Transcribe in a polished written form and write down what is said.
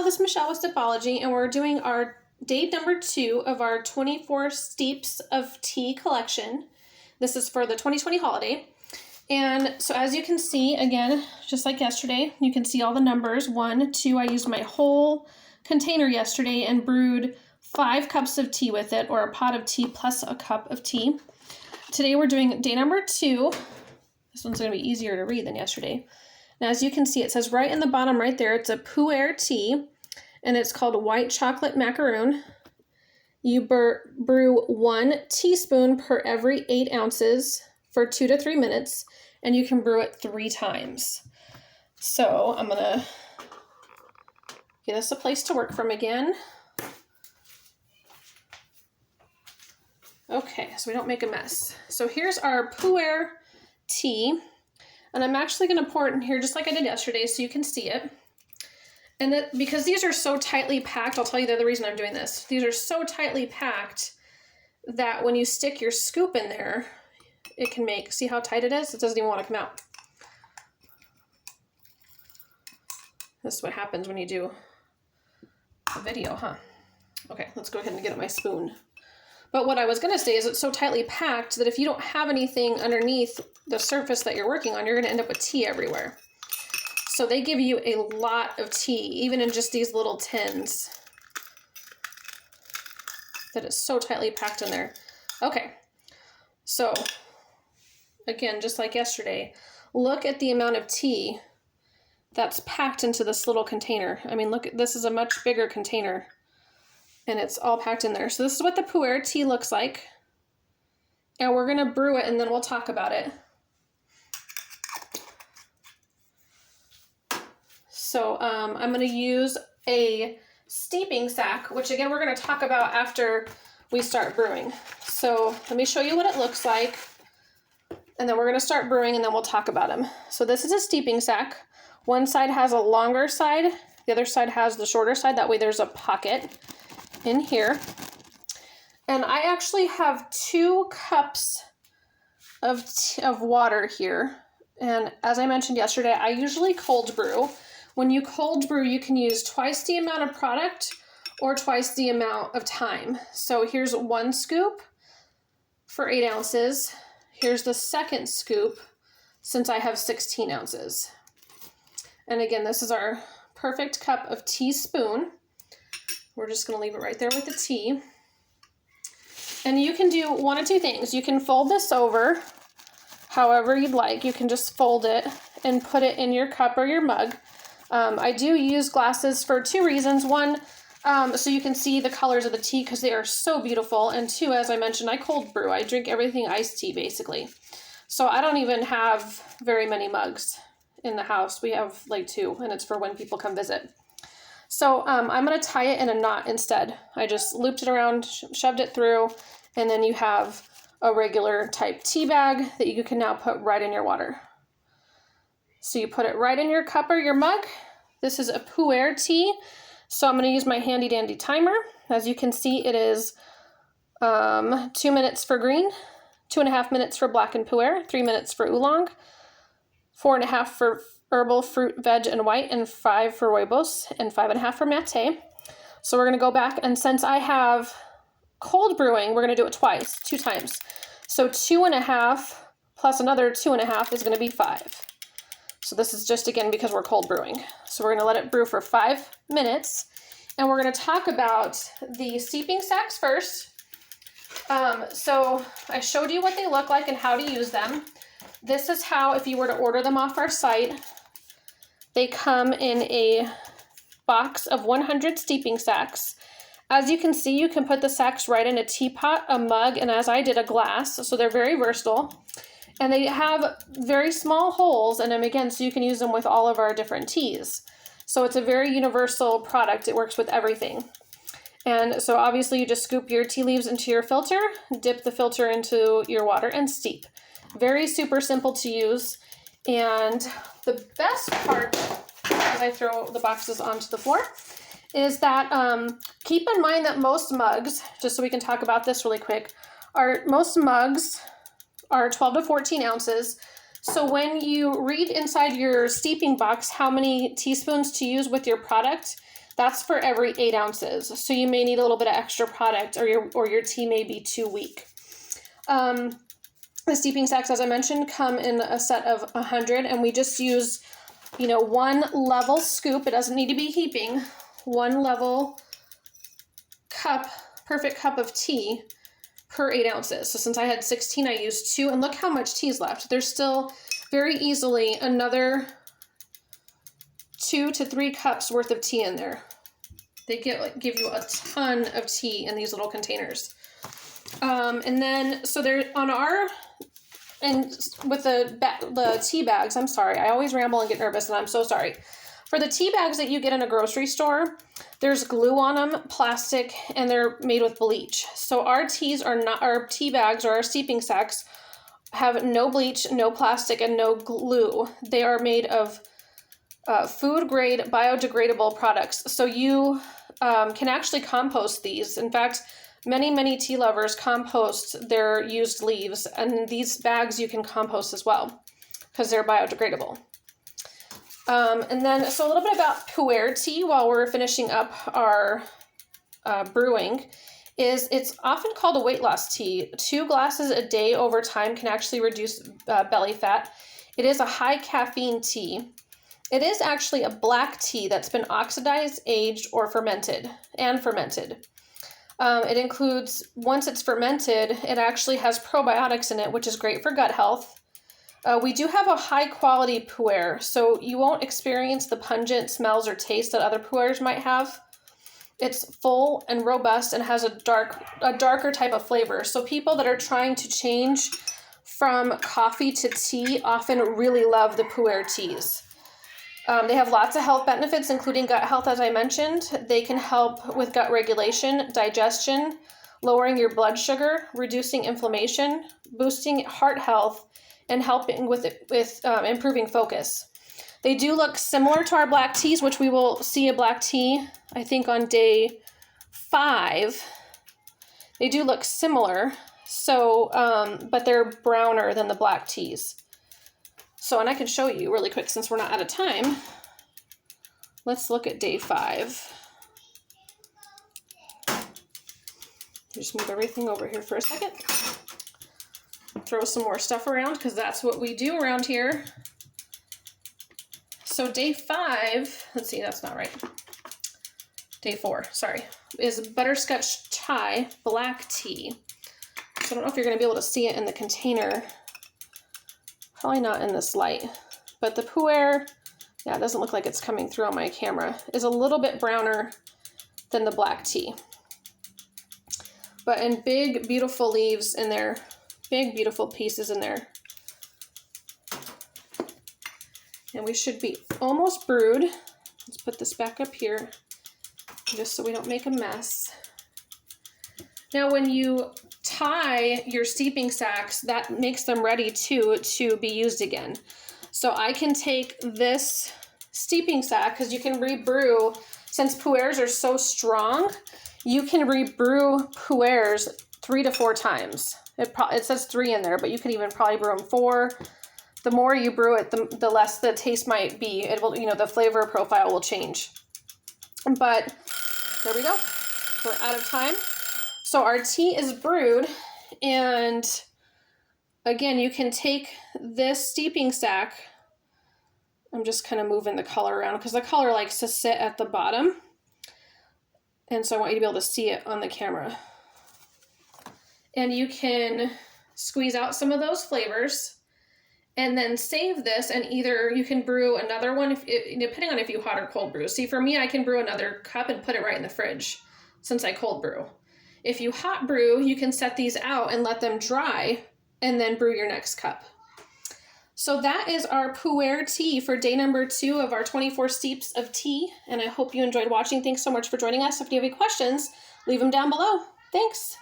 Hello, this is Michelle with Sipology, and we're doing our day number 2 of our 24 Steeps of Tea collection. This is for the 2020 holiday. And so as you can see, again, just like yesterday, you can see all the numbers. 1, 2, I used my whole container yesterday and brewed 5 cups of tea with it, or a pot of tea plus a cup of tea. Today we're doing day number 2. This one's going to be easier to read than yesterday. Now, as you can see, it says right in the bottom right there, it's a pu'er tea, and it's called white chocolate macaroon. You brew 1 teaspoon per every 8 ounces for 2 to 3 minutes, and you can brew it 3 times. So I'm gonna get us a place to work from again. Okay, so we don't make a mess. So here's our pu'er tea. And I'm actually going to pour it in here just like I did yesterday so you can see it. And that because these are so tightly packed, I'll tell you the other reason I'm doing this. These are so tightly packed that when you stick your scoop in there, it can make, see how tight it is? It doesn't even want to come out. This is what happens when you do a video, huh? Okay, let's go ahead and get my spoon. But what I was going to say is it's so tightly packed that if you don't have anything underneath the surface that you're working on, you're going to end up with tea everywhere. So they give you a lot of tea, even in just these little tins, that is so tightly packed in there. Okay, so again, just like yesterday, look at the amount of tea that's packed into this little container. I mean, look, this is a much bigger container. And it's all packed in there. So this is what the pu'er tea looks like. And we're going to brew it and then we'll talk about it. So I'm going to use a steeping sack, which again, we're going to talk about after we start brewing. So let me show you what it looks like. And then we're going to start brewing and then we'll talk about them. So this is a steeping sack. One side has a longer side. The other side has the shorter side. That way there's a pocket in here. And I actually have 2 cups of water here. And as I mentioned yesterday, I usually cold brew. When you cold brew, you can use twice the amount of product or twice the amount of time. So here's 1 scoop for 8 ounces. Here's the second scoop since I have 16 ounces. And again, this is our perfect cup of teaspoon. We're just going to leave it right there with the tea. And you can do one of 2 things. You can fold this over however you'd like. You can just fold it and put it in your cup or your mug. I do use glasses for 2 reasons. 1, so you can see the colors of the tea because they are so beautiful. And 2, as I mentioned, I cold brew. I drink everything iced tea basically. So I don't even have very many mugs in the house. We have like 2, and it's for when people come visit. So I'm going to tie it in a knot instead. I just looped it around, shoved it through, and then you have a regular type tea bag that you can now put right in your water. So you put it right in your cup or your mug. This is a pu'er tea. So I'm going to use my handy dandy timer. As you can see, it is 2 minutes for green, 2.5 minutes for black and pu'er, 3 minutes for oolong, 4.5 for herbal, fruit, veg, and white, and 5 for rooibos, and 5.5 for mate. So we're going to go back, and since I have cold brewing, we're going to do it twice, 2 times. So 2.5 plus another 2.5 is going to be 5. So this is just, again, because we're cold brewing. So we're going to let it brew for 5 minutes, and we're going to talk about the steeping sacks first. So I showed you what they look like and how to use them. This is how, if you were to order them off our site, they come in a box of 100 steeping sacks. As you can see, you can put the sacks right in a teapot, a mug, and as I did, a glass. So they're very versatile. And they have very small holes in them, again, so you can use them with all of our different teas. So it's a very universal product. It works with everything. And so obviously you just scoop your tea leaves into your filter, dip the filter into your water, and steep. Very super simple to use. And the best part, as I throw the boxes onto the floor, is that keep in mind that most mugs, just so we can talk about this really quick, most mugs are 12 to 14 ounces. So when you read inside your steeping box how many teaspoons to use with your product, that's for every 8 ounces. So you may need a little bit of extra product, or your tea may be too weak. The steeping sacks, as I mentioned, come in a set of 100, and we just use, one level scoop. It doesn't need to be heaping. One level cup, perfect cup of tea per 8 ounces. So since I had 16, I used 2, and look how much tea is left. There's still very easily another 2 to 3 cups worth of tea in there. They give you a ton of tea in these little containers. And then, so they're on and with the tea bags, I'm sorry, I always ramble and get nervous, and I'm so sorry. For the tea bags that you get in a grocery store, there's glue on them, plastic, and they're made with bleach. So our tea bags or our steeping sacks have no bleach, no plastic, and no glue. They are made of food grade biodegradable products. So you can actually compost these. In fact, many tea lovers compost their used leaves, and these bags you can compost as well because they're biodegradable. And then, so a little bit about pu'er tea while we're finishing up our brewing is it's often called a weight loss tea. 2 glasses a day over time can actually reduce belly fat. It is a high caffeine tea. It is actually a black tea that's been oxidized, aged, or fermented. It includes, once it's fermented, it actually has probiotics in it, which is great for gut health. We do have a high quality pu'er, so you won't experience the pungent smells or taste that other pu'ers might have. It's full and robust and has a darker type of flavor. So people that are trying to change from coffee to tea often really love the pu'er teas. They have lots of health benefits, including gut health, as I mentioned. They can help with gut regulation, digestion, lowering your blood sugar, reducing inflammation, boosting heart health, and helping with improving focus. They do look similar to our black teas, which we will see a black tea, I think, on day 5. They do look similar, so but they're browner than the black teas. So, and I can show you really quick since we're not out of time. Let's look at day 5. Just move everything over here for a second. Throw some more stuff around because that's what we do around here. So day 5, let's see, that's not right. Day 4, sorry, is butterscotch chai black tea. So I don't know if you're going to be able to see it in the container. Probably not in this light. But the pu'er, yeah, it doesn't look like it's coming through on my camera, is a little bit browner than the black tea. But in big, beautiful leaves in there. Big, beautiful pieces in there. And we should be almost brewed. Let's put this back up here, just so we don't make a mess. Now, when you tie your steeping sacks, that makes them ready to be used again. So I can take this steeping sack, because you can rebrew, since pu'ers are so strong, you can rebrew pu'ers 3 to 4 times. It says 3 in there, but you can even probably brew them 4. The more you brew it, the less the taste might be. It will, the flavor profile will change. But there we go. We're out of time. So our tea is brewed, and again, you can take this steeping sack. I'm just kind of moving the color around because the color likes to sit at the bottom. And so I want you to be able to see it on the camera. And you can squeeze out some of those flavors and then save this, and either you can brew another one, depending on if you hot or cold brew. See, for me, I can brew another cup and put it right in the fridge since I cold brew. If you hot brew, you can set these out and let them dry and then brew your next cup. So that is our pu'er tea for day number 2 of our 24 steeps of tea. And I hope you enjoyed watching. Thanks so much for joining us. If you have any questions, leave them down below. Thanks.